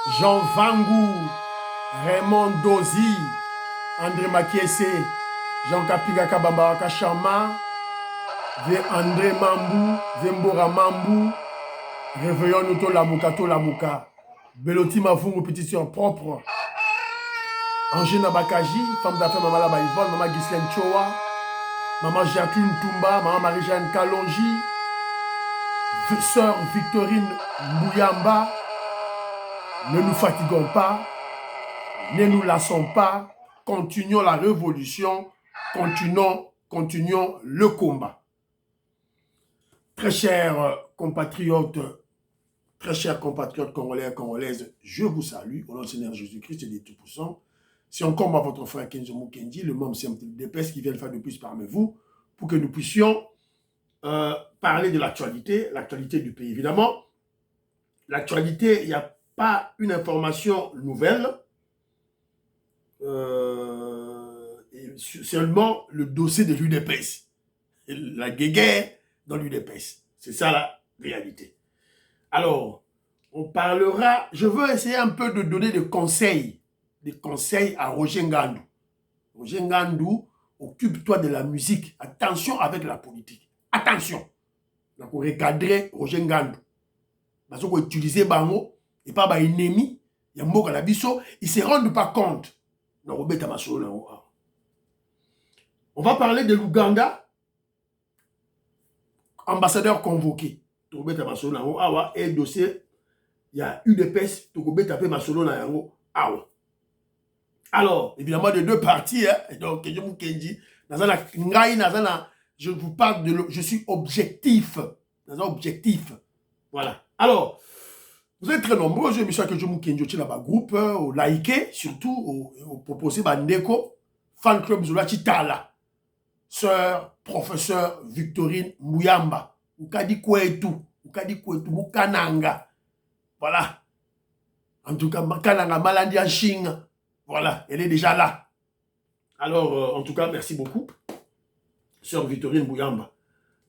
Jean Vangou, Raymond Dozy, André Makiese, Jean Kapiga Kabamba Kachama, André Mambou, Zembora Mambou, Réveillons nous to Lamuka, Beloti Mavungu, petite sœur propre, Angina Bakaji, femme d'affaires Maman Laba Yvonne, Maman Ghislaine Choa, Maman Jacqueline Toumba, Maman Marie-Jeanne Kalonji, sœur Victorine Mouyamba. Ne nous fatiguons pas, ne nous lassons pas, continuons la révolution, continuons le combat. Très chers compatriotes congolais et congolaises, je vous salue au nom du Seigneur Jésus-Christ et des Tout-Puissants. C'est encore moi, votre frère Kenzo Mukendi, le membre simple d'EPS qui vient de faire de plus parmi vous, pour que nous puissions parler de l'actualité du pays. Évidemment, l'actualité, il n'y a pas une information nouvelle, seulement le dossier de l'UDPS, la guéguerre dans l'UDPS. C'est ça la réalité. Alors, on parlera, je veux essayer un peu de donner des conseils à Roger Ngandou. Roger Ngandou, occupe-toi de la musique. Attention avec la politique. Attention. Donc, on recadrer Roger Ngandou. Parce qu'on utiliser Bango, et pas par ennemi, il y a un mot à la biso, ils ne se rendent pas compte. On va parler de l'Ouganda, ambassadeur convoqué. Et dossier, il y a UDPS, alors, évidemment, de deux parties, donc, je vous parle de je suis objectif. Voilà. Alors, vous êtes très nombreux, je me suis que je vous kenjo dans le groupe, au liker, surtout, au proposer Bandeko, fan club Zulachi Tala, sœur, professeur Victorine Mouyamba, Ukadi Kwetu, Mukananga. Voilà. En tout cas, Mukananga Malandi en Chine. Voilà, elle est déjà là. Alors, en tout cas, merci beaucoup, sœur Victorine Mouyamba.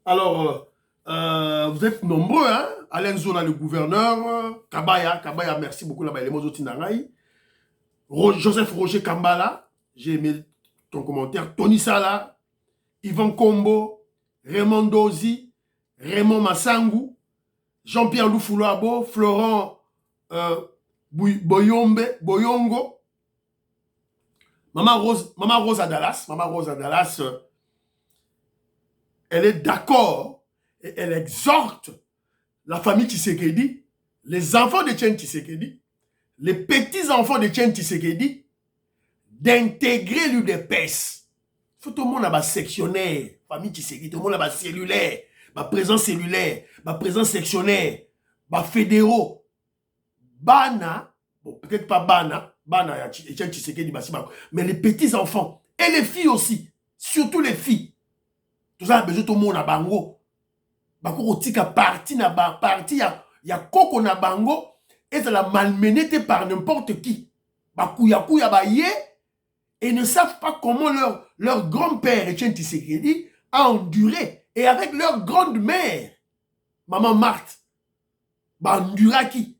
Alors, vous êtes nombreux, hein? Alain Zona, le gouverneur, Kabaya, merci beaucoup, là-bas, les mots Joseph Roger Kambala, j'ai aimé ton commentaire, Tony Sala, Yvan Kombo, Raymond Dozy, Raymond Massangou, Jean-Pierre Loufoulouabo, Florent Boyongo, Maman Rose à Dallas, elle est d'accord et elle exhorte la famille Tshisekedi, les enfants de Tien Tshisekedi, les petits-enfants de Tien Tshisekedi, d'intégrer l'UDPS. Faut tout le monde a sectionnaire, famille Tshisekedi, tout le monde a cellulaire, présence cellulaire, présence sectionnaire, fédéraux. Bana, bon, peut-être pas Bana, Tien Tshisekedi, mais les petits-enfants, et les filles aussi, surtout les filles. Tout ça a besoin tout le monde a bango. Bako tika parti na parti ya koko na bango et ça la malmené par n'importe qui. Bakouya ba ye et ne savent pas comment leur grand-père Etienne Tshisekedi a enduré et avec leur grande-mère maman Marthe enduraki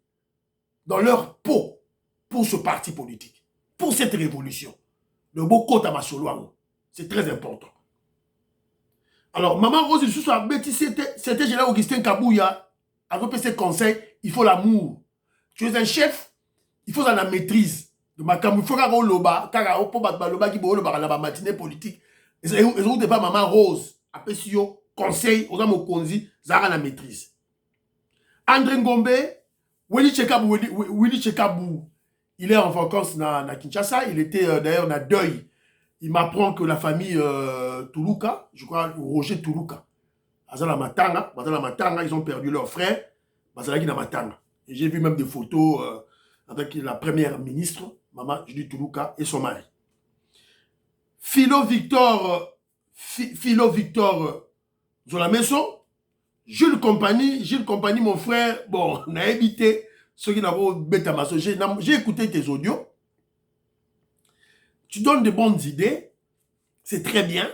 dans leur peau pour ce parti politique, pour cette révolution. Le beau kota masolo, c'est très important. Alors, Maman Rose, c'était Général Augustin Kabouya, avec ses conseils, il faut l'amour. Tu es un chef, il faut la maîtrise. De ma il faut qu'on loba, car on peut loba qui boule la matinée politique. Et vous ne pas Maman Rose, après si yo conseil, aux amis konzi, zara la maîtrise. André Ngombe, Willy Chekabou, il est en vacances na Kinshasa, il était d'ailleurs na deuil. Il m'apprend que la famille Toulouka, je crois Roger Toulouka, Azala Matanga, ils ont perdu leur frère, Bazalaki na Matanga. Et j'ai vu même des photos avec la première ministre, Maman Julie Toulouka, et son mari. Philo Victor Zolamenso, Jules Compagnie, mon frère, bon, on a évité ceux qui n'avaient bêta maso. J'ai écouté tes audios. Tu donnes de bonnes idées, c'est très bien.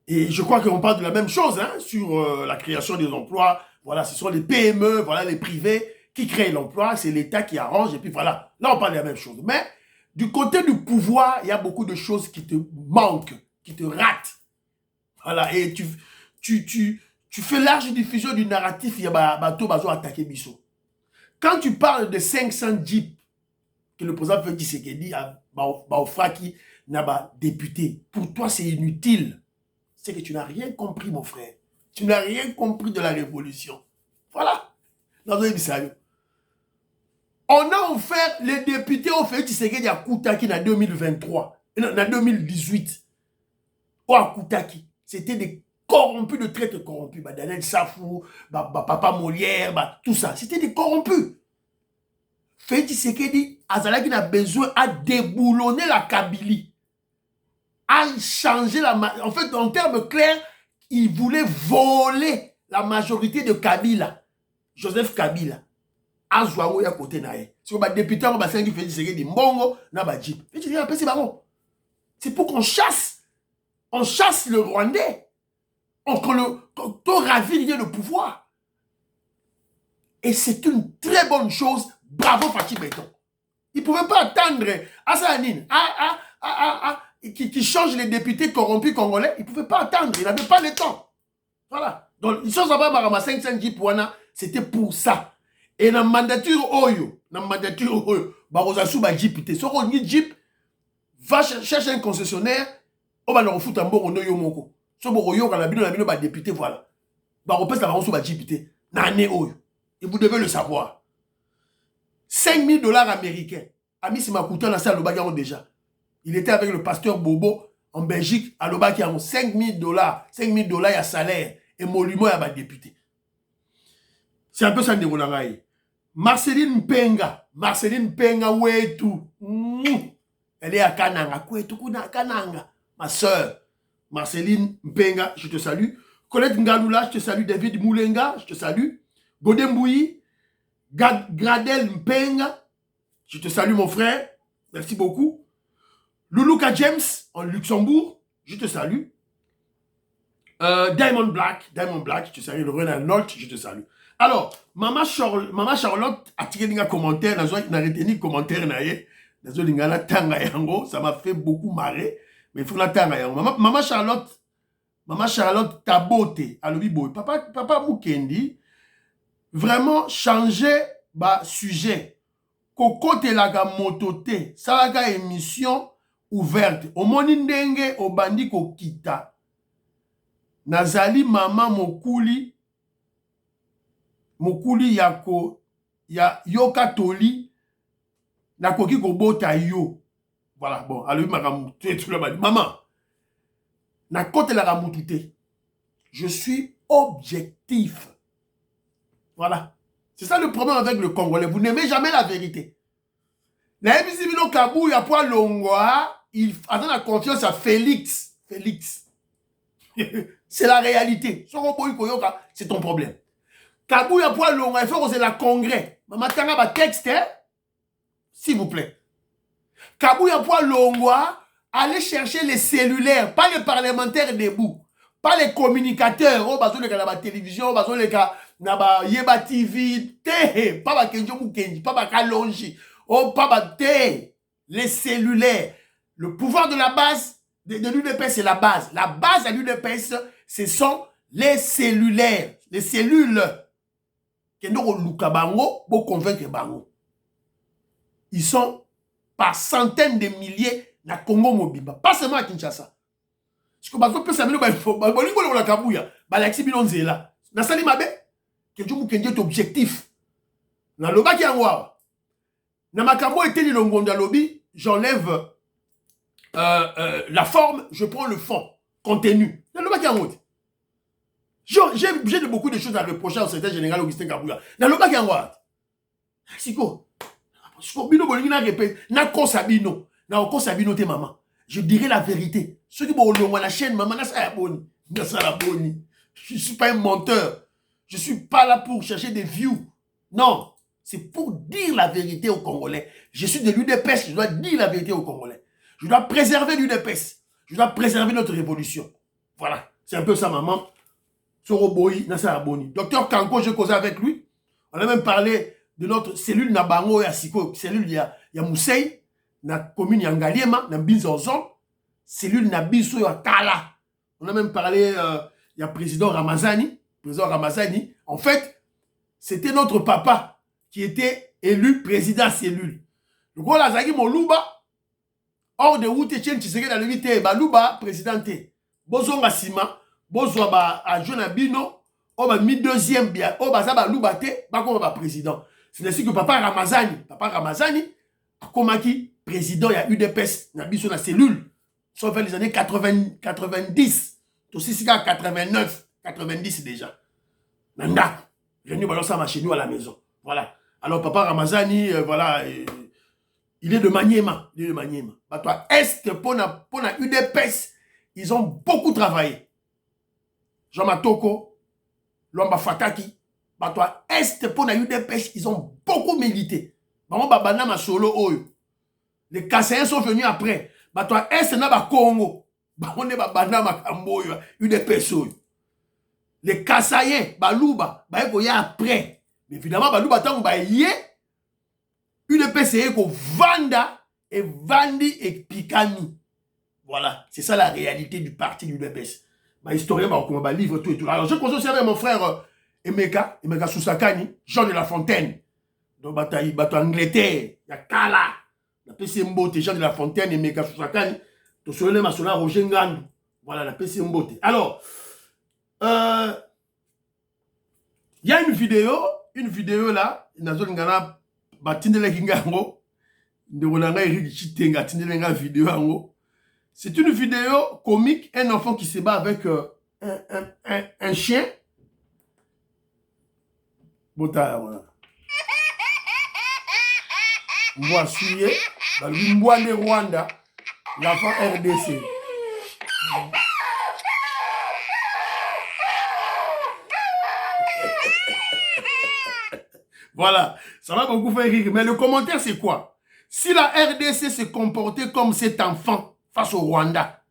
Et je crois qu'on parle de la même chose, hein, sur la création des emplois. Voilà, ce sont les PME, voilà, les privés qui crée l'emploi, c'est l'État qui arrange, et puis voilà. Là, on parle de la même chose. Mais du côté du pouvoir, il y a beaucoup de choses qui te manquent, qui te ratent. Voilà, et tu fais large diffusion du narratif, il y a bateau, bateau attaqué Bisso. Quand tu parles de 500 jeeps que le président Félix Tshisekedi a qui n'a député, pour toi c'est inutile. C'est que tu n'as rien compris, mon frère. Tu n'as rien compris de la révolution. Voilà. On a offert les députés au Félix Tshisekedi à Koutaki en 2023, en 2018. Ou à Koutaki. C'était des corrompus, de traîtres corrompus. Daniel Safou, Papa Molière, tout ça. C'était des corrompus. Félix Tshisekedi, Azalaki n'a besoin à déboulonner la Kabylie. À changer la... En fait, en termes clairs, il voulait voler la majorité de Kabila. Joseph Kabila. À Zouaou, à côté naé. Si on va député, on va faire Félix Tshisekedi Mbongo, na ba Jeep. C'est pour qu'on chasse. On chasse le Rwandais. Qu'on raville le pouvoir. Et c'est une très bonne chose. Bravo Fachi Béton. Il ne pouvait pas attendre Assanine qui change les députés corrompus congolais. Il ne pouvait pas attendre. Il n'avait pas le temps. Voilà. Donc, ils sont à 500 jeeps. C'était pour ça. Et dans la mandature Oyo, Barosasou ba jeep. Si on a jeep, va chercher un concessionnaire. On va leur foutre un bon Oyo Moko. Si on a un député, voilà. Barosasou ba jeep. Nane Oyo. Et vous devez le savoir. 5 000 $ américains. Ami Simakouta dans ça, le déjà. Il était avec le pasteur Bobo en Belgique, à l'Obaki, 5 000 $. 5 000 $ à salaire. Et Molimo à député. C'est un peu ça, Ndéronangaï. Marceline Mpenga. Marceline Mpenga, Ouetu. Elle est à Kananga. Ouetu, Kananga. Ma soeur. Marceline Mpenga, je te salue. Colette Ngaloula, je te salue. David Moulenga, je te salue. Godembouyi. Gradel Mpenga, je te salue mon frère, merci beaucoup. Loulouka James en Luxembourg, je te salue. Diamond Black, je te salue. Le Renan Nolte, je te salue. Alors, Maman Charlotte a tiré un commentaire, n'a retenu commentaire, ça m'a fait beaucoup marrer, mais il faut la tanga. Maman Charlotte, ta beauté, à l'obiboy. Papa Mukendi, vraiment changer sujet. Kokote laga motote, salaga émission ouverte. Au monindenge au bandi kokita. Nazali mama mokuli ya yoka toli na koki kobota yo. Voilà, bon, alors maman, na kote laga motute. Je suis objectif. Voilà. C'est ça le problème avec le Congolais. Vous n'aimez jamais la vérité. Il a confiance à Félix. C'est la réalité. C'est ton problème. Kabou ya poa longa, il faut que c'est la congrès. Maman tanga ba texte, s'il vous plaît. Kabou ya poa longa, allez chercher les cellulaires, pas les parlementaires debout, pas les communicateurs. Oh, bazo le ka la télévision, bazo le ka na ba Yeba TV, pas ba Kenjo Mukendi, pas ba Kalonji, oh, pas ba les cellulaires. Le pouvoir de la base de l'UDPS, c'est la base. La base de l'UDPS, ce sont les cellulaires, les cellules. Ils sont par centaines de milliers dans Congo Mobimba, pas seulement à Kinshasa. Parce que bazo pesa mino ba info, ba lingo la kabuya, ba laxi binonzela. Na sali mabe, Kenjo Mukendi est objectif. Na loba ki angwa. Na makambo était ni longonda lobi, j'enlève la forme, je prends le fond, contenu. Na loba ki angwa. J'ai beaucoup de choses à reprocher au secrétaire général Augustin Kabouya. Na loba ki angwa. Siko. Siko bino bolingi na répète, na kosabino. Na kosabino te maman. Je dirai la vérité. Ceux qui vont la chaîne, maman, je ne suis pas un menteur. Je ne suis pas là pour chercher des views. Non. C'est pour dire la vérité aux Congolais. Je suis de l'UDPS, je dois dire la vérité aux Congolais. Je dois préserver l'UDPS. Je dois préserver notre révolution. Voilà. C'est un peu ça, maman. Soroboyi, Nassa Aboni. Docteur Kanko, j'ai causé avec lui. On a même parlé de notre cellule na bango ya siko, cellule ya Mousseï, na commune ya Ngaliema, na Binzozon, cellule na biso ya Kala. On a même parlé, il y a président Ramazani. En fait, c'était notre papa qui était élu président cellule. Le gros Lazaki Moluba, hors de route, Etienne Tshisekedi dans le vite, Baluba, présidenté. Bozonga Sima, Bozwa ba a jeune Bino, on va mis deuxième bien, on va Baluba te, Bako ba président. C'est ainsi que papa Ramazani, a komaki président, il y a UDPS, na biso na cellule, sauf les années 90, aussi c'est 89, 90 déjà. Nanda, venu balancer ma chez nous à la maison. Voilà. Alors papa Ramazani, voilà, il est de Maniema. Bah, toi, Est, pour la UDPS, ils ont beaucoup travaillé. Jean Matoko, Lomba Fataki, bah, toi, Est, pour la UDPS, ils ont beaucoup milité. Bah, Babana ma solo oyo. Les Kassaïens sont venus après. Bah, toi, Est, na ba Congo. Bah, on est Babana ma Kamboyo, UDPS oyo. Les Kassaïens, Balouba, bah, il y a après. Mais évidemment, Balouba, tant que bah, y est, UDPS est ko Vanda et Vandi et Pikani. Voilà, c'est ça la réalité du parti du UDPS. Ma historien va livre tout et tout. Alors je conseille aussi avec mon frère Emeka Sousakani, Jean de La Fontaine. Donc bataille Angleterre, il y a Kala. La PC Mbote, Jean de La Fontaine, Emeka Sousakani. To solele masola Roger Ngandu. Voilà la PC Mbote. Alors il y a une vidéo là, Nazol Ngana batindele kingango ndolanga Eric Chitenga tindelenga vidéo ango. C'est une vidéo comique, un enfant qui se bat avec un chien. Bota voilà. Moi suye dans l'Imbouane Rwanda, l'enfant RDC. Voilà, ça va beaucoup faire rire. Mais le commentaire, c'est quoi? Si la RDC se comportait comme cet enfant face au Rwanda,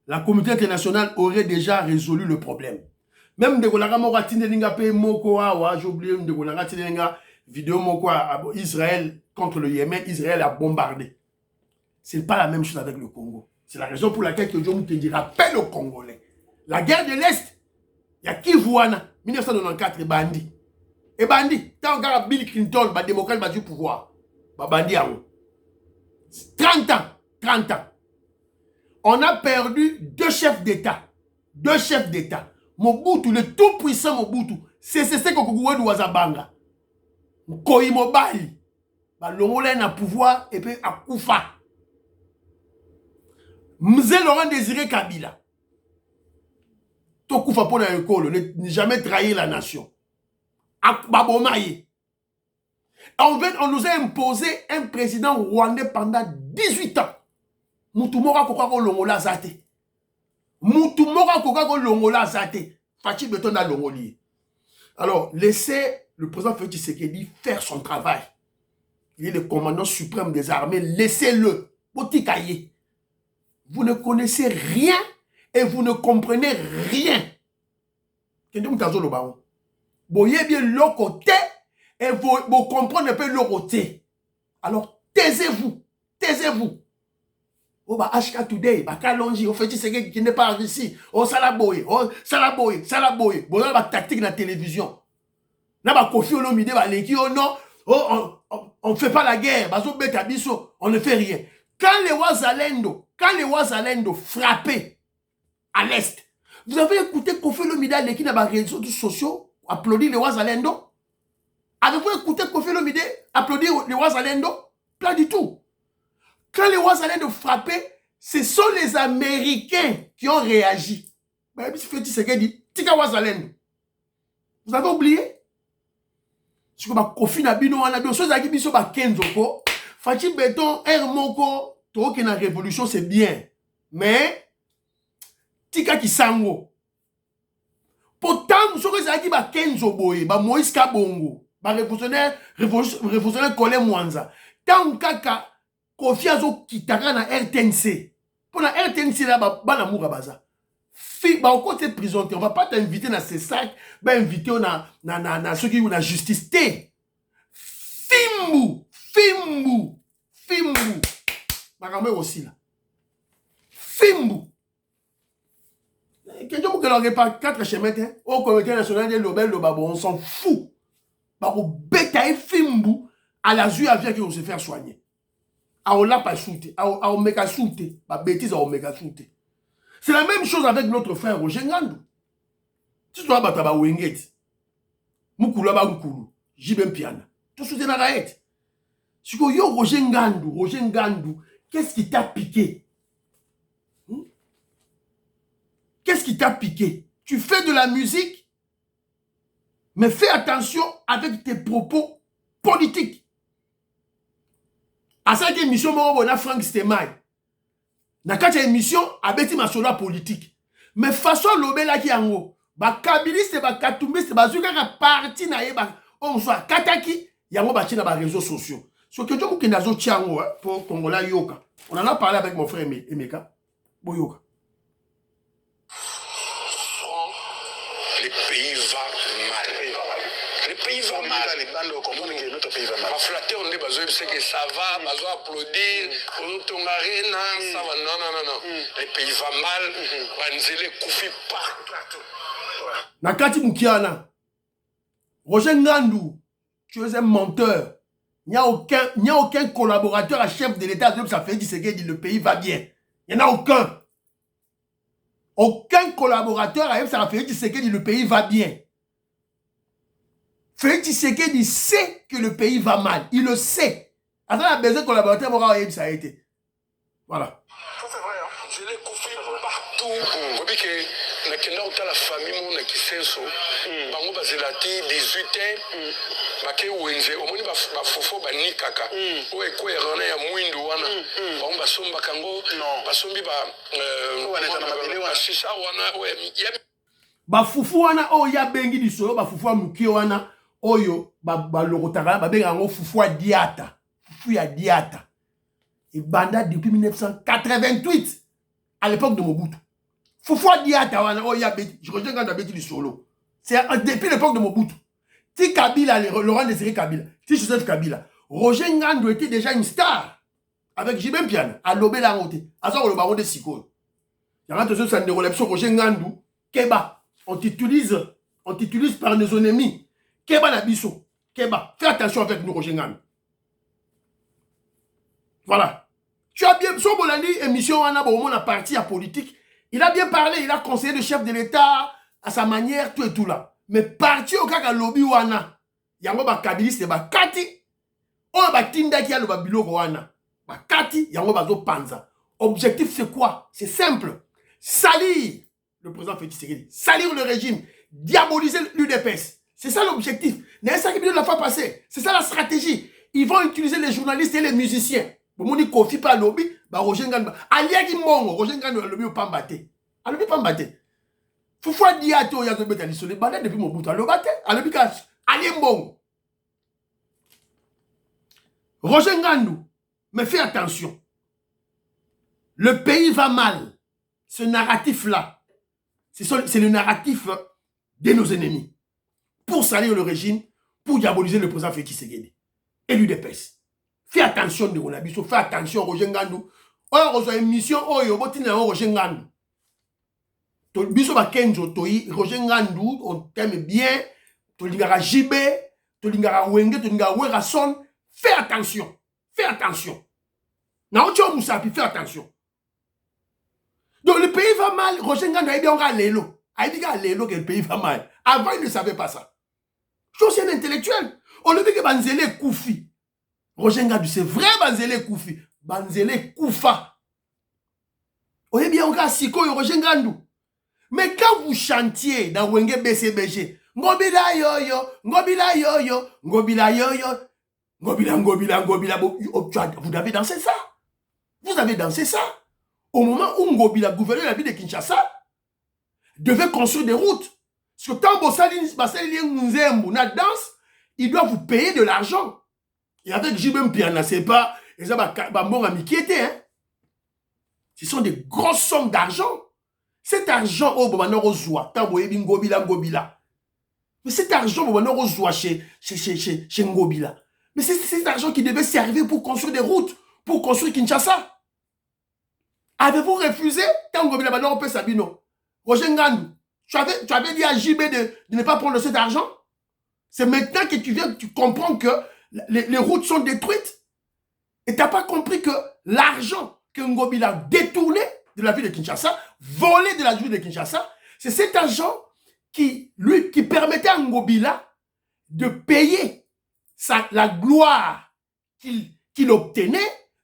la communauté internationale aurait déjà résolu le problème. Même de Golanga Mora Tindelinga Pe Moko Awa, j'ai oublié de Golanga Tindelinga vidéo Moko Israël contre le Yémen, Israël a bombardé. Ce n'est pas la même chose avec le Congo. C'est la raison pour laquelle que John Mukendi rappelle aux Congolais. La guerre de l'Est, il y a Kivuana, 1994, bandit. Et bandit, tant que Bill Clinton, le démocrate, va du pouvoir. Bandit à 30 ans. On a perdu deux chefs d'État. Mobutu, le tout puissant Mobutu, c'est ce que Kokuwe Douazabanga. Koyi Mobali. L'Ongolais n'a pouvoir et puis à Koufa. Mzé Laurent Désiré Kabila. To Koufa pour l'école, ne jamais trahir la nation. On nous a imposé un président rwandais pendant 18 ans. Moutoumora Kokako Longola Zate. Fachi Beton à Longoli. Alors, laissez le président Félix Tshisekedi faire son travail. Il est le commandant suprême des armées. Laissez-le. Botikaye. Vous ne connaissez rien et vous ne comprenez rien. Voyez bien le côté et vous comprenez un peu le côté. Alors, taisez-vous. Oh, bah, HK Today, bah, Kalonji, on fait ce qui n'est pas ici. Oh, Salaboye. Bon, on a tactique dans la télévision. On a Kofi Olomide, bah, les qui, oh non, on ne fait pas la guerre. Bah, on ne fait rien. Quand les Ouazalendo frappaient à l'Est, vous avez écouté Kofi Olomide, les qui dans les réseaux sociaux, applaudir les Ouazalendo? Avez-vous écouté Kofi Olomide applaudir les Ouazalendo? Pas du tout. Quand les Ouazalendo frappaient, ce sont les Américains qui ont réagi. Vous avez oublié? Si vous avez Kofi Nabino, on a bien chose à dire, biso ba Kenzoko, Fachi Beton, Moko, to qui na révolution c'est bien, mais tika kisango. Pourtant, vous savez ba Kenzo Boye, ba Moïse Kabongo, ba révolutionnaire Colin Mwanza. Tant kaka Kofi Azo kitaka na RTNC. Pour la RTNC là, ba l'amour à baza. Bah, au côté de prison, on va pas t'inviter dans ces sacs, bah, inviter na ceux qui ont la justice. Fimbu. Fimbu. Fimbu. Makamé aussi là. Fimbu. Quelqu'un qui n'aurait pas 4 chemins, au comité national de l'Obel, on s'en fout. Babo beta Fimbu à la zue avec qui on se faire soigner. A on l'a pas shooté. A on méga shooté. Ba bêtise a on méga shooté. C'est la même chose avec notre frère Roger Ngandou. Si tu vas battre ba Wenget. Mukulu ba Mukulu. Jibem Piana. Tout soutien à la haie. Si tu yo Roger Ngandou, qu'est-ce qui t'a piqué? Qu'est-ce qui t'a piqué? Tu fais de la musique, mais fais attention avec tes propos politiques. À cette émission, on a Frank Stemay. Dans cette émission, abeti masola politique. Mais façon l'obéla qui en haut, ba kabiliste, ba katumbiste, ba zuka parti na yeba, on soit kataki, yango ba tina ba réseaux sociaux. Ce que je vous dis, tiango pour Congola Yoka. On en a parlé avec mon frère Emeka. Boyoka. Le pays va mal. Le pays va mal. Ma flatté, on dit que ça va, on va applaudir, on va arena, ça va. Non. Le pays va mal. Banzele koufi partout. Nakati Moukiana. Roger Ngandou, tu es un menteur. Il n'y a aucun collaborateur à chef de l'État qui ça fait dit le pays va bien. Il n'y en a aucun. Aucun collaborateur à ça fait dit le pays va bien. Félix Tshisekedi sait que le pays va mal. Il le sait. Attends, il a besoin de collaborateurs pour avoir ça a été. Voilà. Ça c'est vrai, hein. Je l'ai couffé partout. Vous voyez que la famille, mon akisenso, bango bazilati 18 ans, bake wenze, omoni ba fofo ba nikaka. O eko erana ya mwindu wana. Bango basomba kango, basombi ba shisha wana, ba fufu wana o ya bengi disolo ba fufu muki wana oyo ba lokotaka ba benga ngo fufu diata. Fufu ya diata. Et banda depuis 1988 à l'époque de Mobutu. Foufoua Diata wana oh ya beti, je reviens quand beti du solo. C'est depuis l'époque de Mobutu. Ti Kabila, Laurent Désiré Kabila, Ti Joseph Kabila, Roger Ngandou était déjà une star avec Jibem Piana à l'obé la roté. À ça le baron de Siko. Il y a un truc ça ne relève sur Roger Ngandou, Keba. On t'utilise par nos ennemis. Keba Nabiso, Keba. Fais attention avec nous Roger Ngandou. Voilà. Tu as bien, son Bolandi, émission, on a parti à politique. Il a bien parlé, il a conseillé le chef de l'État à sa manière, tout et tout là. Mais parti au cas lobby wana, yango ba kabiliste ba kati, on ba tinda ki a le babilo wana, ba kati, yango ba zo panza. Objectif c'est quoi? C'est simple. Salir le président Félix Tshisekedi, salir le régime, diaboliser l'UDPS. C'est ça l'objectif. N'est-ce pas ce qui la fois passée? C'est ça la stratégie. Ils vont utiliser les journalistes et les musiciens. Bon, on Kofi pas lobby, bah Roger Ngandou. Aliaki Mongo, Roger Ngandou lobby au Pambate. A lobby Pambate. Foufoua Diato ya zo beta lisole balé depuis mon bout à lobate. A lobby ka Ali Mongo. Roger Ngandou, mais fais attention. Le pays va mal. Ce narratif-là, c'est le narratif de nos ennemis. Pour salir le régime, pour diaboliser le président Félix Tshisekedi et l'UDPS. Fais attention de mon abisso, fais attention Roger Ngandou. On reçoit une mission, on a Roger Ngandou. Biso ba Kenzo Toyi, Roger Ngandou, on t'aime bien, tu l'ingara JB, tu l'ingara Wenge, tu l'ingara Werason. Fais attention, fais attention. Naocho Moussapi, fais attention. Donc le pays va mal, Roger Ngandou a dit on va l'élo. A dit que l'élo que le pays va mal. Avant, il ne savait pas ça. Chose c'est un intellectuel. On lui dit que Banzele Koufi. Roger Ngandou, c'est vrai Banzele Koufi. Banzele Koufa. On est bien encore Siko et Roger Ngandou. Mais quand vous chantiez dans Wenge BCBG, Ngobila yo-yo, Ngobila yo-yo, Ngobila yo-yo, Ngobila, vous avez dansé ça. Vous avez dansé ça. Au moment où Ngobila, gouverneur de la ville de Kinshasa, devait construire des routes. Parce que quand vous danse, il doit vous payer de l'argent. Et avec Jibem Piana, c'est pas, hein. Ce sont des grosses sommes d'argent. Cet argent, oh, bah, non, Ngobila. Mais cet argent, bah, non, chez Ngobila. Mais c'est cet argent qui devait servir pour construire des routes, pour construire Kinshasa. Avez-vous refusé? Roger Ngandou, tu avais dit à JB de ne pas prendre cet argent? C'est maintenant que tu viens, tu comprends que les routes sont détruites. Et tu n'as pas compris que l'argent que Ngobila a détourné de la ville de Kinshasa, volé de la ville de Kinshasa, c'est cet argent qui permettait à Ngobila de payer la gloire qu'il obtenait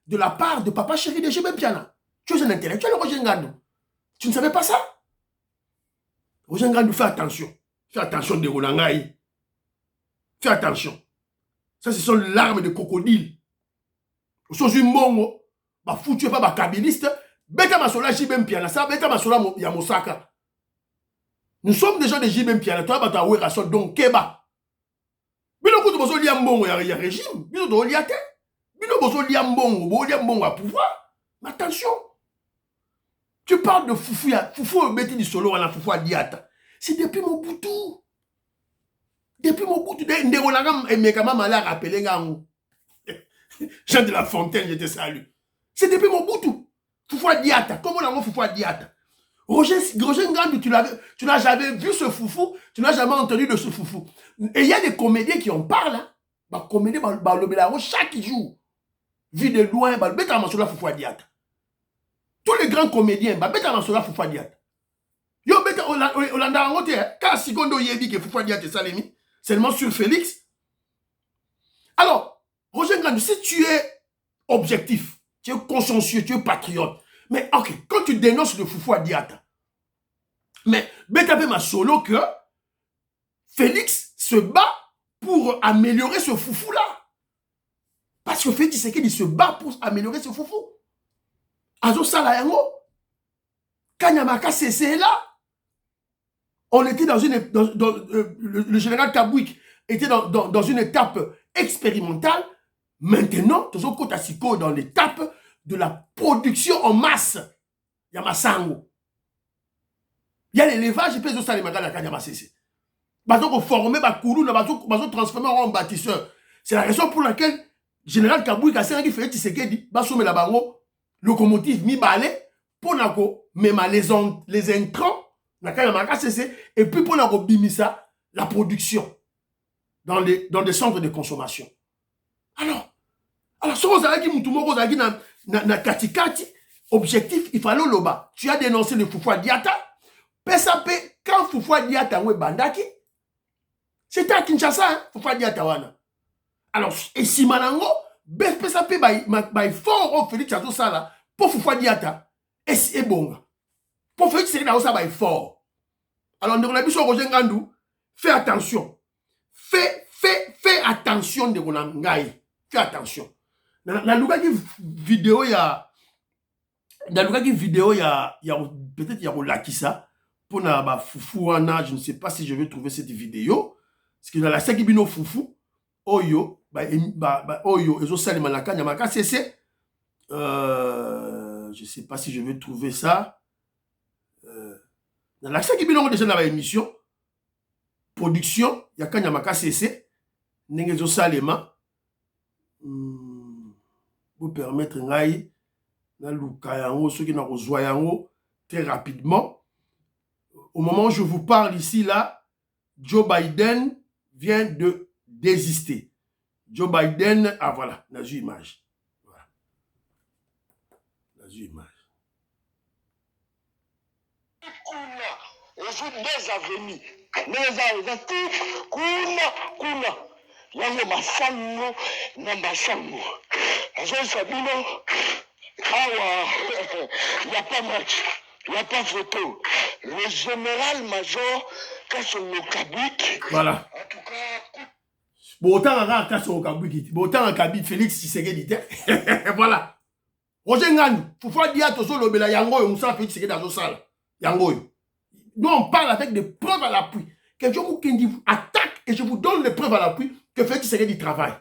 de la part de Papa Chéri de JB Mpiana. Tu es un intellectuel, Roger Ngandou. Tu ne savais pas ça? Roger Ngandou, fais attention. Fais attention de Rolangaï. Fais attention. Ça, ce sont les larmes de crocodile. Aujourd'hui, Mongo, bah foutu pas, bah kabiliste, bêta masola JB Mpiana, ça, bêta masola Yamosaka. Nous sommes des gens de JB Mpiana, toi, bah, t'as oué rassol, donc, Keba. Bino kutu bozo liam bongo, y a régime. Bino do liate. Bino bozo liam bongo à pouvoir. Mais attention. Tu parles de Foufou, Foufou Beti du solo, on a Foufou à Diata. C'est depuis Mobutu. Depuis Mobutu, Nderolanga et Mekama Mala rappelé Ngango. Jean de la Fontaine, je te salue. C'est depuis Mobutu. Foufou à Diata. Comment on a Foufou à Diata? Roger Ngandou, tu n'as jamais vu ce foufou, tu n'as jamais entendu de ce foufou. Et il y a des comédiens qui en parlent. Hein. Bah, comédiens, chaque jour. Vu de loin, bah, bêta masola foufou à Diata. Tous les grands comédiens, bah, bêta masola foufou à Diata. Yo, bêta, Olanda Angote, car Sikondo Yebi que foufou à Diata Salemi, seulement sur Félix. Alors, Roger Ngandou, si tu es objectif, tu es consciencieux, tu es patriote, mais ok, quand tu dénonces le foufou à Diata, mais Betape ma solo que Félix se bat pour améliorer ce foufou-là. Parce que Félix Tshisekedi se bat pour améliorer ce foufou. Azo Salayango, Kanyamaka CC est là. On était dans une... le général Kabouik était dans une étape expérimentale. Maintenant, toujours Kotasiko dans l'étape de la production en masse. Il y a Massango. Il y a l'élevage et puis les autres la Kanyama CC. Bazo formé, bazo transformé en bâtisseur. C'est la raison pour laquelle général Kabouik a servi Félix Tshisekedi, baso me la bango, locomotive mi balé, pour nako, même les intrants, na Kanyama CC, et puis pour nako bimisa, la production dans des centres de consommation. Alors, si vous avez dit na katikati, objectif, il fallait loba. Tu as dénoncé le Foufou Diata. PSAP, quand Foufou Diata ou Bandaki, c'était à Kinshasa, hein, Foufou Diata wana. Alors, et si Manango, PSAP, il faut Félix Chateau Sala, pour Foufou Diata, et bon. Pour Félix Chateau Sala, il fort. Alors, nous avons Roger Ngandou, fais attention. Fais attention de Ronangaï. Fais attention. Dans la vidéo, il y a peut-être il y a Lakissa pour na Foufouana, je ne sais pas si je vais trouver cette vidéo. Parce que dans la Sakibino Foufou, Oyo, Oyo, Ezo Salimanaka, Nyamaka, c'est je ne sais pas si je vais trouver ça. Dans la Sakibino, déjà dans l'émission, production, il y a Kanyamaka CC, Nengezo Salema. Pour permettre ngai na lukayango ceux qui n'ont rejoint très rapidement. Au moment où je vous parle ici là, Joe Biden vient de désister. Joe Biden, ah voilà, on a vu image. Voilà. On a vu image. Aujourd'hui, des avenues, kuna. Yango masango na masango. Azo Sabino, awa, il n'y a pas match, il n'y a pas photo. Le général-major Kasongo Kabouik. Voilà. En tout cas, bon, autant à Kasongo Kabouik, bon, autant à Kabit Félix Tshisekedi. Voilà. Roger Ngandou, Foufou Diata Solo Bela Yango, on sait Félix Tshisekedi dans le salle. Yango. Nous, on parle avec des preuves à l'appui. Quelqu'un qui vous attaque et je vous donne les preuves à l'appui que Félix Tshisekedi travaille.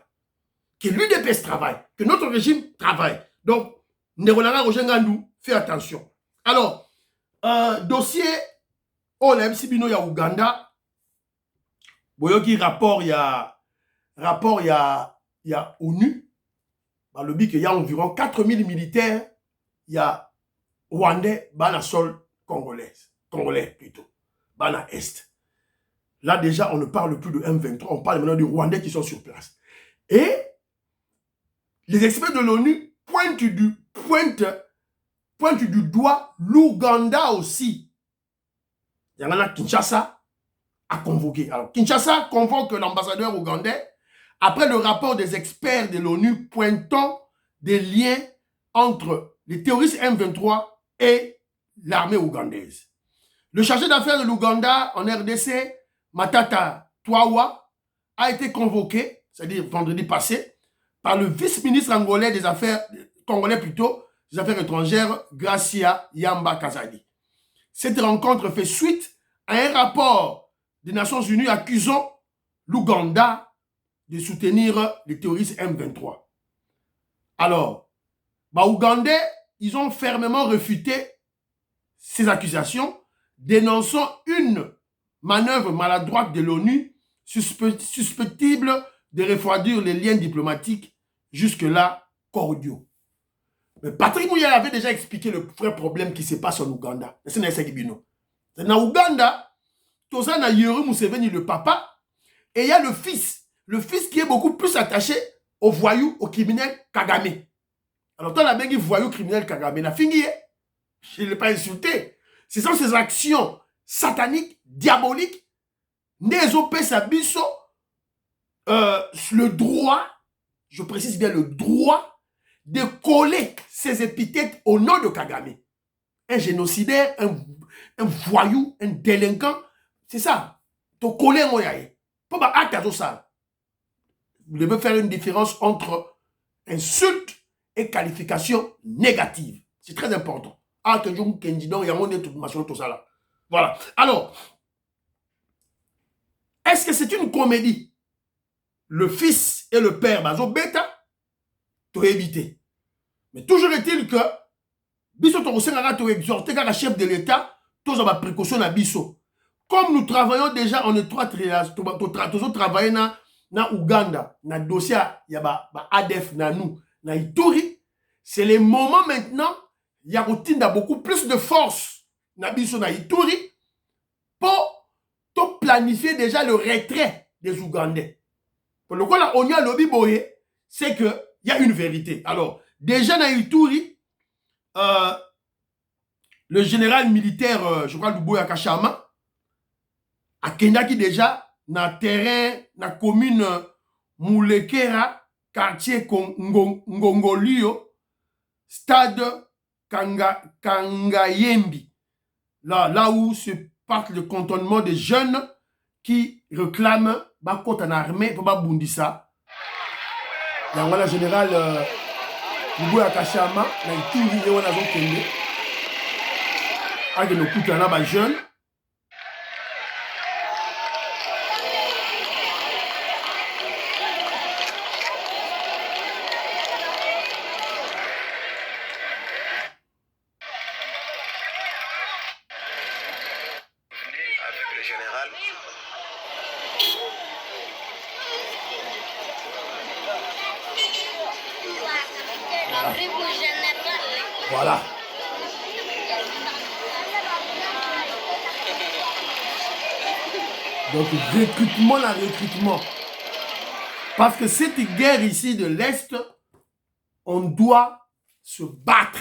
Que l'UDPS travaille. Que notre régime travaille. Donc, Nderolanga Roger Ngandou, fais attention. Alors, dossier Olem Sibino ya Uganda. Boyoki rapport ya il y a ONU, bah, le but qu'il y a environ 4000 militaires, il y a Rwandais, bah, la sol congolais plutôt, bah, la Est. Là, déjà, on ne parle plus de M23, on parle maintenant de Rwandais qui sont sur place. Et les experts de l'ONU pointent du doigt l'Ouganda aussi. Il y en a Kinshasa a convoqué. Alors, Kinshasa convoque l'ambassadeur ougandais après le rapport des experts de l'ONU pointant des liens entre les terroristes M23 et l'armée ougandaise. Le chargé d'affaires de l'Ouganda en RDC, Matata Twawa, a été convoqué, c'est-à-dire vendredi passé, par le vice-ministre angolais des affaires, congolais plutôt, des affaires étrangères, Gracia Yamba Kazadi. Cette rencontre fait suite à un rapport des Nations Unies accusant l'Ouganda de soutenir les terroristes M23. Alors, Ougandais, ils ont fermement réfuté ces accusations, dénonçant une manœuvre maladroite de l'ONU susceptible de refroidir les liens diplomatiques jusque-là cordiaux. Mais Patrick Mouyal avait déjà expliqué le vrai problème qui se passe en Ouganda. C'est en Ouganda, Toza na Yoweri Museveni, le papa, et il y a le fils qui est beaucoup plus attaché au voyou, au criminel Kagame. Alors, toi, la bengi voyou criminel Kagame, la fini, je ne l'ai pas insulté. Ce sont ces actions sataniques, diaboliques, le droit, je précise bien le droit, de coller ces épithètes au nom de Kagame. Un génocidaire, un voyou, un délinquant, c'est ça. Tu coller un moyen. Pour ça. Vous devez faire une différence entre insulte et qualification négative. C'est très important. Voilà. Alors, est-ce que c'est une comédie? Le fils et le père, bazo bêta, tu as évité. Mais toujours est-il que, biso tu exhorté car la chef de l'État, tous ont précaution à biso. Comme nous travaillons déjà en étroite relation, nous travaillons na Ouganda, na dossier, il y a ADF na nous, na Ituri, c'est le moment maintenant, il y a beaucoup plus de force na biso na Ituri pour planifier déjà le retrait des Ougandais. Pour le coup, là, on y a lobby boye, c'est qu'il y a une vérité. Alors, déjà dans Ituri, le général militaire, je crois, Luboya Kachama, a Kendaki déjà, dans le terrain, dans la commune Moulekera, quartier Ngongolio, stade Kangayembi, là où se passe le cantonnement des jeunes qui réclament Bakot en armée pour Bundisa. Il y a le général Luboya Kachama, il y a tout le monde qui avec nos coups de jeunes. Voilà. Donc, recrutement. Parce que cette guerre ici de l'Est, on doit se battre.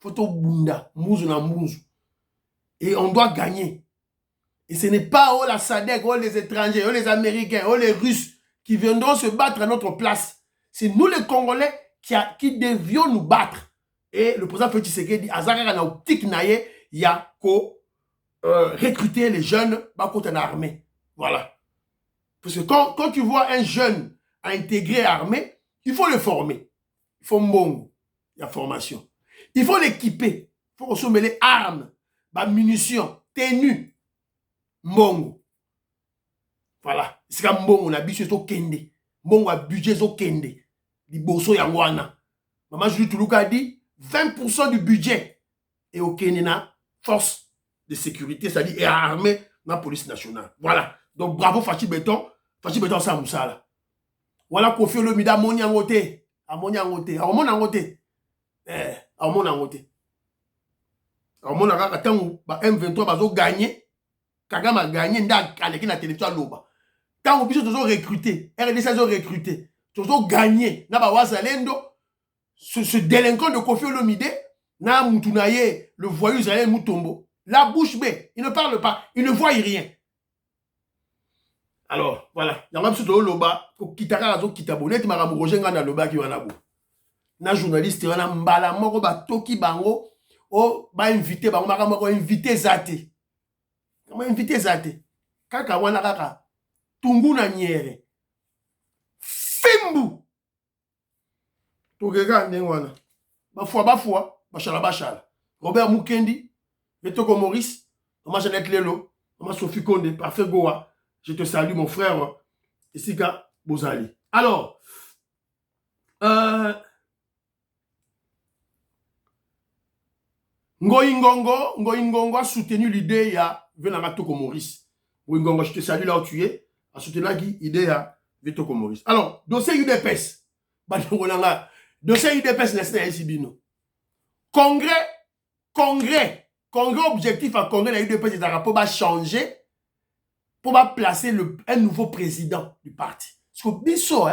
Photo Bunda, Mouzou na Mouzou. Et on doit gagner. Et ce n'est pas la SADC, les étrangers, les Américains, les Russes qui viendront se battre à notre place. C'est nous les Congolais qui devions nous battre. Et le président Félix Tshisekedi, Azara na optique naye, il y a recruter les jeunes contre l'armée. Voilà. Parce que quand tu vois un jeune intégrer l'armée, il faut le former. Il faut mbongo. Il y a formation. Il faut l'équiper. Il faut consommer les armes, munitions, tenues. Mbongo. Voilà. C'est comme mbongo, on a biché au kende. Mbongo a budget au kende. Liboso yangwana. Maman Julie Toulouka a dit 20% du budget est au Kenya, force de sécurité, c'est-à-dire et armée dans la police nationale. Voilà. Donc bravo Fachi Béton. Fachi Béton, ça Moussa là. Voilà Kofi Olomide amoni yango te. Amoni yango te. Amoni yango te. Amoni yango te. Amoni kaka tango ba M23 bazo gagner. Kagame a gagné nda aleki na télévision aloba. Tango biso tozo recruter. RDC a recruter. Tozo gagner na ba wazalendo. Ce délinquant de Kofi Olomide na Moutunaye, le voyou israélien Moutombo. La bouche bée. Il ne parle pas. Il ne voit rien. Alors, voilà. Il y a un petit peu de loba. Kitaka azo kitabonnet. Maramu rojenga na loba ki wanabo. Na journaliste wana mbala moko ba toki bango. O ba invité bango maramu ko invité zate. Comment invité zate? Kaka wana kaka. Tungu na nyere. Fimbu. Togega ndengwana. Bafwa. Bachala. Robert Mukendi. Vetoko Maurice. Maman Jeannette Lelo. Maman Sophie Konde. Parfait Goa. Je te salue, mon frère. Isika Bozali. Alors, Ngoïngongo a soutenu l'idée, il y a Venangatoko Maurice. Ngoïngongo, je te salue là où tu es. A soutenu l'idée, il y a Vetoko Maurice. Alors, dossier UDPS. Dossier UDPS, n'est-ce pas? Congrès objectif à congrès, la UDPS, il va changer. Pour placer un nouveau président du parti. Parce que biso,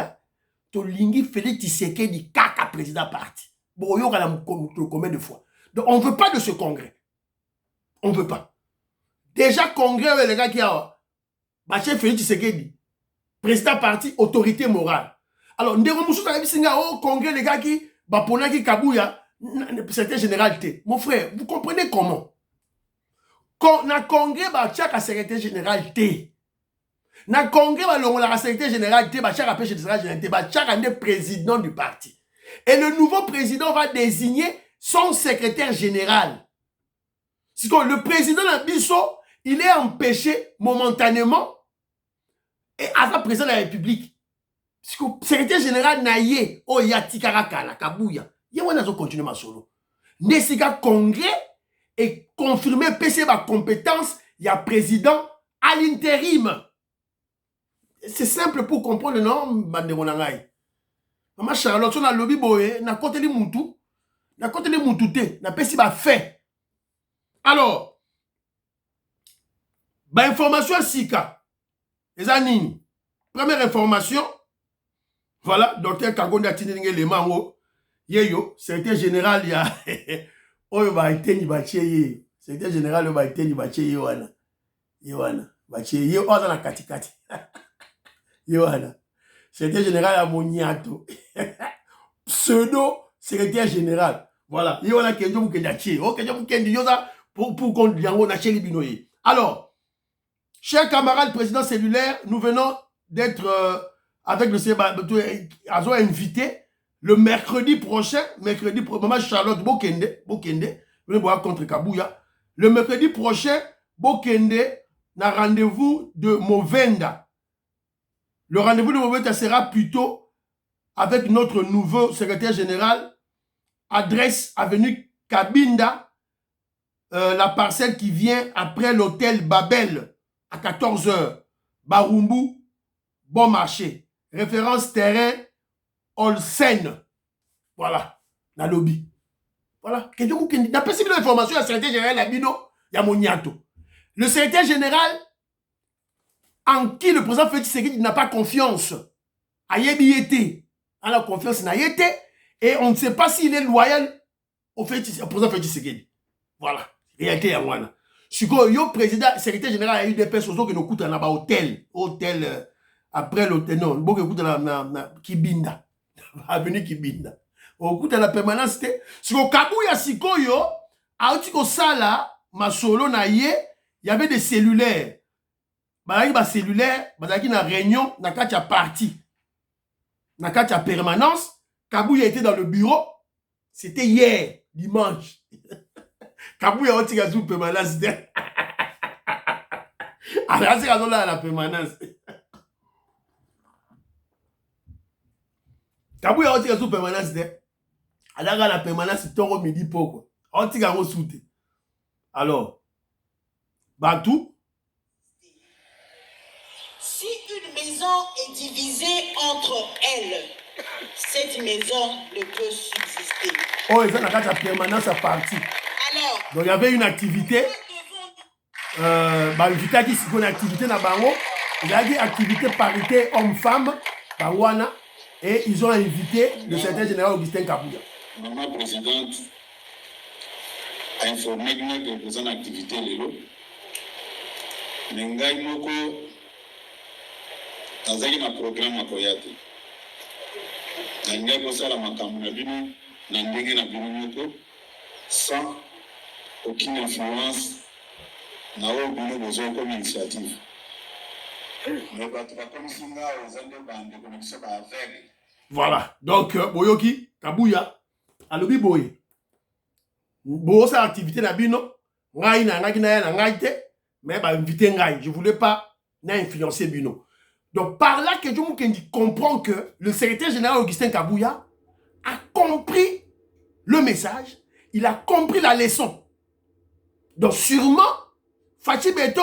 to lingi Félix Tshisekedi kaka président parti. Bon, yo kala combien de fois. Donc on veut pas de ce congrès. On veut pas. Déjà congrès les gars qui a chef Félix Tshisekedi président parti autorité morale. Alors ndeko musu ta bisinga au congrès les gars qui ba ponaki Kabuya secrétaire général T. Mon frère, vous comprenez comment? Na congrès ba tchaka secrétaire général T. Na congrès ba longola secrétaire général T ba tchaka pêche secrétaire général T ba tchaka ne président du parti. Et le nouveau président va désigner son secrétaire général. C'est que le président Nabiso, il est empêché momentanément et avant président de la République. Parce que le secrétaire général Naye o yati karakala Kabuya. Yawana zo continue ma solo. Nesika congrès et confirmer PC ma compétence, il y a président à l'intérim. C'est simple pour comprendre le nom, Bandemonangai. Maman Charlotte, on a lobby boé, na côté les moutou, na côté les moutouté, na PC ma fait. Alors, bah information Sika, les anines. Première information, voilà, docteur Kagonda Tinenge le mango, yeyo, secrétaire général, il y a. Oyo ba iteni bache secrétaire général ba iteni bache Yohana bache yo oza na katikati Yohana secrétaire général à Moniato pseudo secrétaire général voilà Yohana kenjo mukendache kenjo mukendi yoza pour qu'on yango na cheli binoye. Alors chers camarades président cellulaire, nous venons d'être avec le Azo invité le mercredi prochain, Maman Charlotte Bokende, venez boire contre Kabuya. Le mercredi prochain, Bokende n'a rendez-vous de Movenda. Le rendez-vous de Movenda sera plutôt avec notre nouveau secrétaire général, adresse avenue Kabinda, la parcelle qui vient après l'hôtel Babel à 14h. Barumbu, bon marché. Référence terrain Olsen. Voilà. La lobby. Voilà. D'après cette information, le secrétaire général Abino, il y a Moniato. Le secrétaire général en qui le président Félix Tshisekedi n'a pas confiance. Ayebi a la confiance n'a été et on ne sait pas s'il est loyal au président Félix Tshisekedi. Voilà. Réalité à moi. Si le président, secrétaire général a eu des personnes qui nous coûtent un hôtel. Après l'hôtel, non, beaucoup écoute na Kibinda. Avenue Kibinda. Au coup de la permanence, si au Kabuya Sikoyo, à Otiko Sala, Masolo Naye, il y avait des cellulaires. Bah, il cellulaire, bah, il y a une réunion, dans la partie, dans la permanence. Kabuya était dans le bureau. C'était hier, dimanche. Kabuya a Otiko Sala permanence. Alors, c'est la permanence. Kabuya a tika sous permanence de. Alors la permanence toro midi poko. A tika ngo soute. Alors Bantou. Si une maison maison est divisée entre elles, cette maison ne peut subsister. Oh, ils ont la permanence à partie. Alors, donc il y avait une activité. Invité qui s'y une activité dans Bango. Il y a dit activité parité homme-femme, Bangwana, et ils ont invité le secrétaire général Augustin Kabouya. Maman présidente a informé que nous avons une activité. Nengai moko azaki na programme akoyate. Nengai kosala makambo na bino na ndenge na bino moko sans aucune influence na oyo bino bozwa comme initiative. Mais bato bakomisi nga oza nde bandeko na biso baaveugle. Voilà, donc Boyoki Kabouya alobi boye bosa activité na bino ngai na ngaki na ya na ngai te mais ba inviter ngai, je voulais pas influencer bino. Donc par là que je comprends que le secrétaire général Augustin Kabouya a compris le message, il a compris la leçon. Donc sûrement Fachi Beto,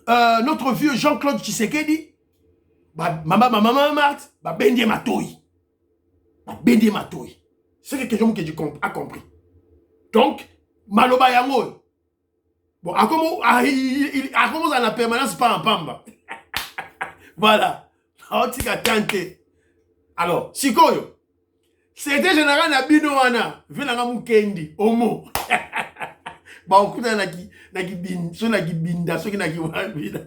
notre vieux Jean-Claude Tshisekedi, maman Marthe, Bendie Matoyi. Bendie Matoyi. C'est quelque chose que j'ai compris. Donc, Maloba Yango. Bon, à comment ça la permanence pas en pamba. Voilà. Alors, Sikoyo. C'était général Nabino Wana. Vena Mukendi. Omo. Ba okuta na ki bin, so na ki binda, so ki na ki wabida.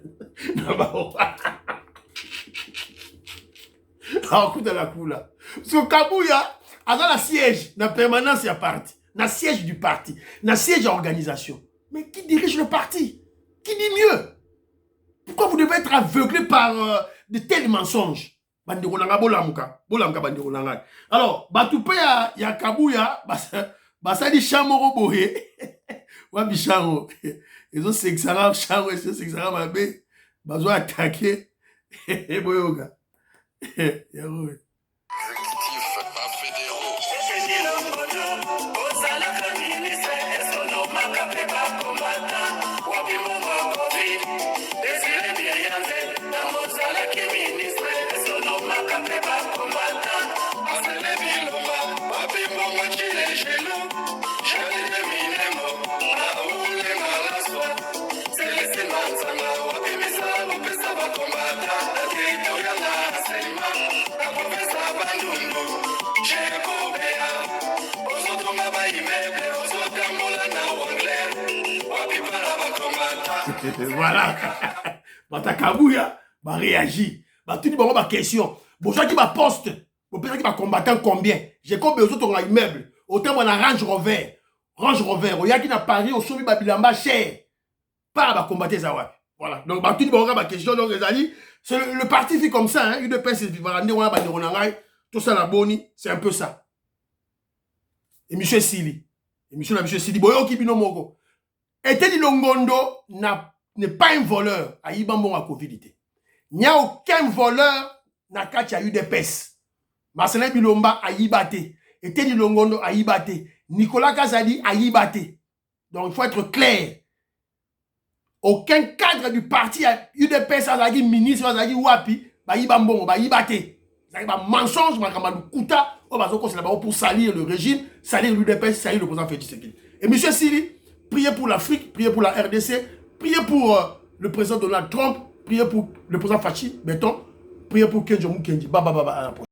Na ba okuta la kula. So Kabouya a la siège, na permanence ya parti, na siège du parti, na siège d'organisation. Mais qui dirige le parti? Qui dit mieux? Pourquoi vous devez être aveuglé par de tels mensonges? Bandironanga bolamuka bandironanga. Alors, batoupe ya Kabouya, basadi chamoro boye. Wabi chango. Ils ont sexara chango et sexara mabe. Bazo attaqué. Boyoga. Yaroué. Voilà. Kabouya va réagir. Tout le monde va question. Bon, ça qui va poste. Bon, peut-être qu'il va combattant combien. J'ai comme besoin de ton immeuble. Autant on a Range Rover. Range Rover. Il y a qui n'a pari au sommet Babilamba cher. Pas à combattre ça. Voilà. Donc, tout le monde va question. Donc, le parti fait comme ça. Une personne qui va rendre tout ça la boni. C'est un peu ça. Et monsieur Sili. Et monsieur Sili. Boyo qui bino moko. Eteni Longondo n'est pas un voleur à Ibambon à Covidité. Il n'y a aucun voleur na kacha UDPS. Marcelin Bilomba a Ibate. Eteni Longondo a Ibate. Nicolas Kazadi a Ibate. Donc il faut être clair. Aucun cadre du parti à UDPS a dit ministre, a dit Wapi, ba Ibambon, ba Ibate. C'est un mensonge, Kuta, pour salir le régime, salir l'UDPS, salir le président Félix Tshisekedi. Et monsieur Sili, priez pour l'Afrique, priez pour la RDC, priez pour le président Donald Trump, priez pour le président Fachi Beton, priez pour Kenji Mukendi.